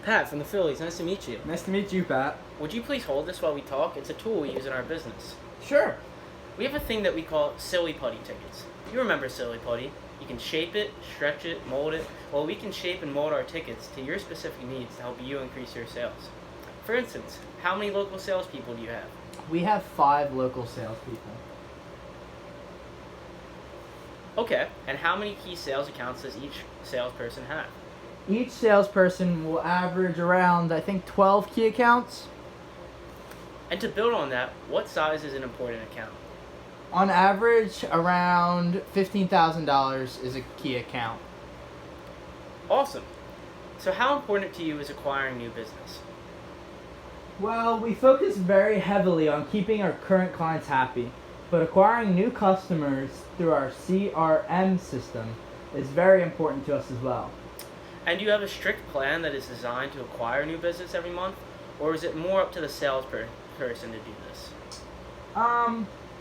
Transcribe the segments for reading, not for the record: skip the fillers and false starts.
Pat from the Phillies, nice to meet you. Nice to meet you, Pat. Would you please hold this while we talk? It's a tool we use in our business. Sure. We have a thing that we call Silly Putty tickets. You remember Silly Putty. You can shape it, stretch it, mold it. Well, we can shape and mold our tickets to your specific needs to help you increase your sales. For instance, how many local salespeople do you have? We have 5 local salespeople. Okay, and how many key sales accounts does each salesperson have? Each salesperson will average around, I think, 12 key accounts. And to build on that, what size is an important account? On average, around $15,000 is a key account. Awesome. So how important to you is acquiring new business? Well, we focus very heavily on keeping our current clients happy, but acquiring new customers through our CRM system is very important to us as well. And do you have a strict plan that is designed to acquire new business every month? Or is it more up to the salesperson to do this?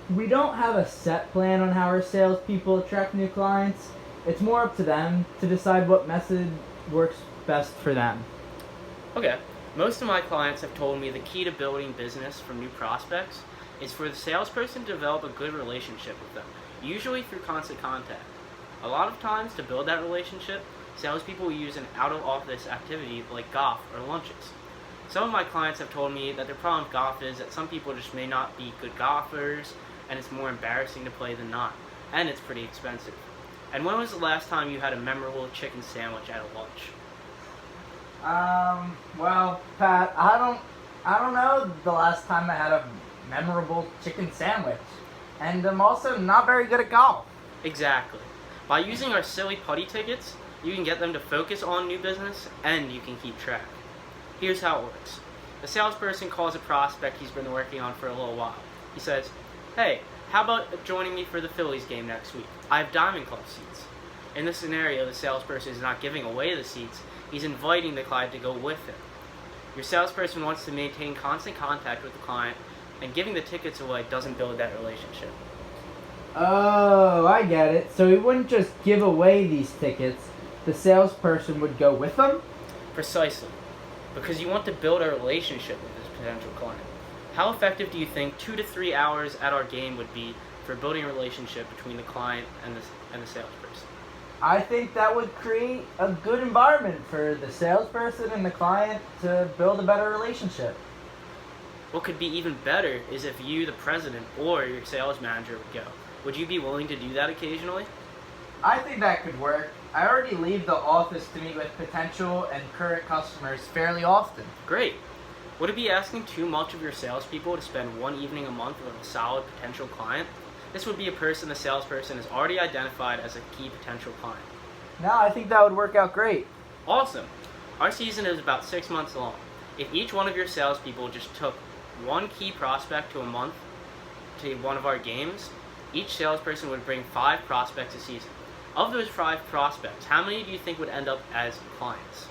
We don't have a set plan on how our salespeople attract new clients. It's more up to them to decide what method works best for them. Okay. Most of my clients have told me the key to building business from new prospects is for the salesperson to develop a good relationship with them, usually through constant contact. A lot of times, to build that relationship, salespeople will use an out-of-office activity like golf or lunches. Some of my clients have told me that their problem with golf is that some people just may not be good golfers, and it's more embarrassing to play than not, and it's pretty expensive. And when was the last time you had a memorable chicken sandwich at a lunch? Well, Pat, I don't know the last time I had a memorable chicken sandwich. And I'm also not very good at golf. Exactly. By using our Silly Putty tickets, you can get them to focus on new business, and you can keep track. Here's how it works. The salesperson calls a prospect he's been working on for a little while. He says, "Hey, how about joining me for the Phillies game next week? I have Diamond Club seats." In this scenario, the salesperson is not giving away the seats, he's inviting the client to go with him. Your salesperson wants to maintain constant contact with the client, and giving the tickets away doesn't build that relationship. Oh, I get it. So he wouldn't just give away these tickets. The salesperson would go with them? Precisely. Because you want to build a relationship with this potential client. How effective do you think 2 to 3 hours at our game would be for building a relationship between the client and the salesperson? I think that would create a good environment for the salesperson and the client to build a better relationship. What could be even better is if you, the president, or your sales manager would go. Would you be willing to do that occasionally? I think that could work. I already leave the office to meet with potential and current customers fairly often. Great. Would it be asking too much of your salespeople to spend one evening a month with a solid potential client? This would be a person the salesperson has already identified as a key potential client. No, I think that would work out great. Awesome. Our season is about 6 months long. If each one of your salespeople just took one key prospect to a month to one of our games, each salesperson would bring 5 prospects a season. Of those 5 prospects, how many do you think would end up as clients?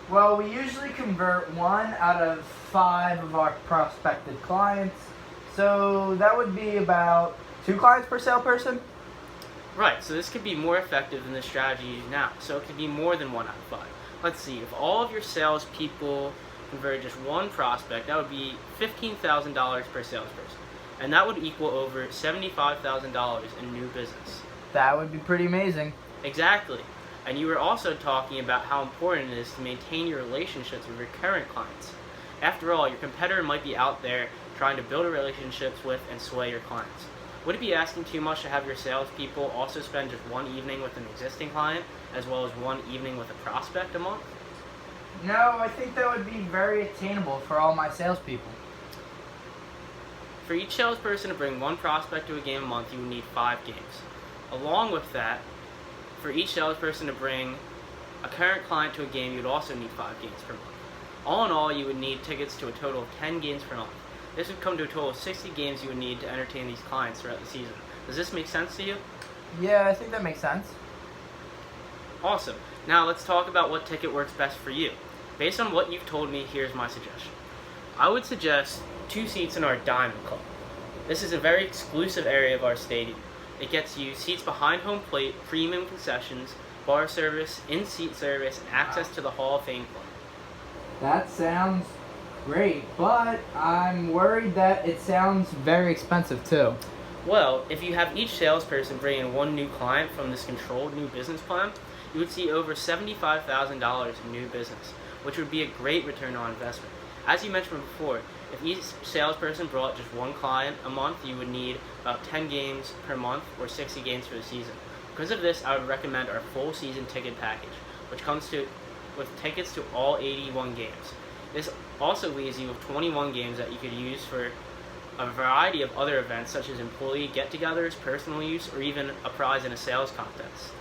Well, we usually convert 1 out of 5 of our prospected clients, so that would be about 2 clients per salesperson. Right, so this could be more effective than the strategy you use now. So it could be more than 1 out of 5. Let's see, if all of your salespeople converted just 1 prospect, that would be $15,000 per salesperson. And that would equal over $75,000 in new business. That would be pretty amazing. Exactly. And you were also talking about how important it is to maintain your relationships with your current clients. After all, your competitor might be out there trying to build relationships with and sway your clients. Would it be asking too much to have your salespeople also spend just 1 evening with an existing client, as well as 1 evening with a prospect a month? No, I think that would be very attainable for all my salespeople. For each salesperson to bring 1 prospect to a game a month, you would need 5 games. Along with that, for each salesperson to bring a current client to a game, you would also need 5 games per month. All in all, you would need tickets to a total of 10 games per month. This would come to a total of 60 games you would need to entertain these clients throughout the season. Does this make sense to you? Yeah, I think that makes sense. Awesome. Now let's talk about what ticket works best for you. Based on what you've told me, here's my suggestion. I would suggest 2 seats in our Diamond Club. This is a very exclusive area of our stadium. It gets you seats behind home plate, premium concessions, bar service, in-seat service, and access to the Hall of Fame Club. That sounds great, but I'm worried that it sounds very expensive too. Well, if you have each salesperson bring in one new client from this controlled new business plan, you would see over $75,000 in new business, which would be a great return on investment. As you mentioned before, if each salesperson brought just one client a month, you would need about 10 games per month or 60 games for the season. Because of this, I would recommend our full season ticket package, which comes with tickets to all 81 games. This also leaves you with 21 games that you could use for a variety of other events such as employee get-togethers, personal use, or even a prize in a sales contest.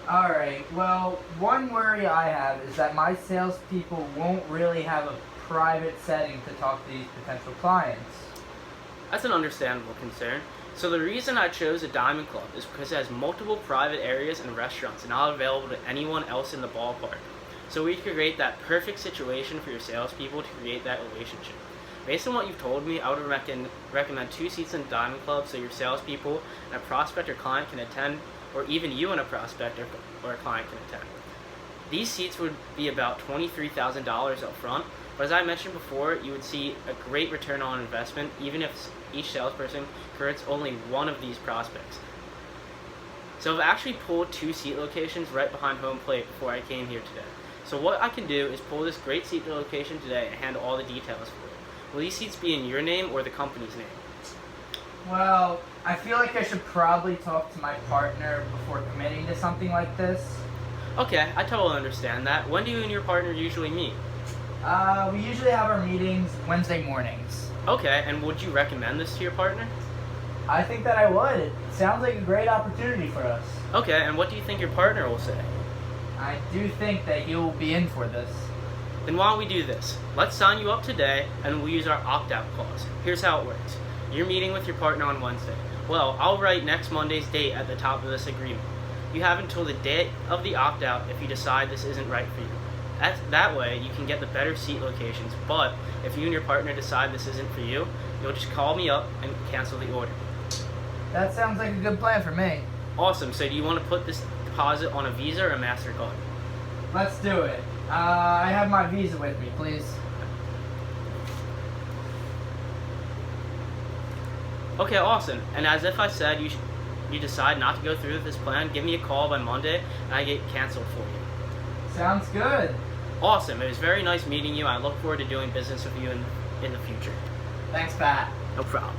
Alright, well, one worry I have is that my salespeople won't really have a private setting to talk to these potential clients. That's an understandable concern. So the reason I chose a Diamond Club is because it has multiple private areas and restaurants not available to anyone else in the ballpark. So we could create that perfect situation for your salespeople to create that relationship. Based on what you've told me, I would recommend 2 seats in Diamond Club so your salespeople and a prospect or client can attend, or even you and a prospect or a client can attend. These seats would be about $23,000 up front, but as I mentioned before, you would see a great return on investment even if each salesperson converts only one of these prospects. So I've actually pulled 2 seat locations right behind home plate before I came here today. So what I can do is pull this great seat location today and handle all the details for it. Will these seats be in your name or the company's name? Well, I feel like I should probably talk to my partner before committing to something like this. Okay, I totally understand that. When do you and your partner usually meet? We usually have our meetings Wednesday mornings. Okay, and would you recommend this to your partner? I think that I would. It sounds like a great opportunity for us. Okay, and what do you think your partner will say? I do think that he will be in for this. Then why don't we do this? Let's sign you up today and we'll use our opt-out clause. Here's how it works. You're meeting with your partner on Wednesday. Well, I'll write next Monday's date at the top of this agreement. You have until the date of the opt-out if you decide this isn't right for you. That way, you can get the better seat locations, but if you and your partner decide this isn't for you, you'll just call me up and cancel the order. That sounds like a good plan for me. Awesome, so do you want to put this deposit on a Visa or a MasterCard? Let's do it. I have my Visa with me, please. Okay, awesome. And as if I said, you decide not to go through with this plan, give me a call by Monday and I get canceled for you. Sounds good. Awesome. It was very nice meeting you. I look forward to doing business with you in the future. Thanks, Pat. No problem.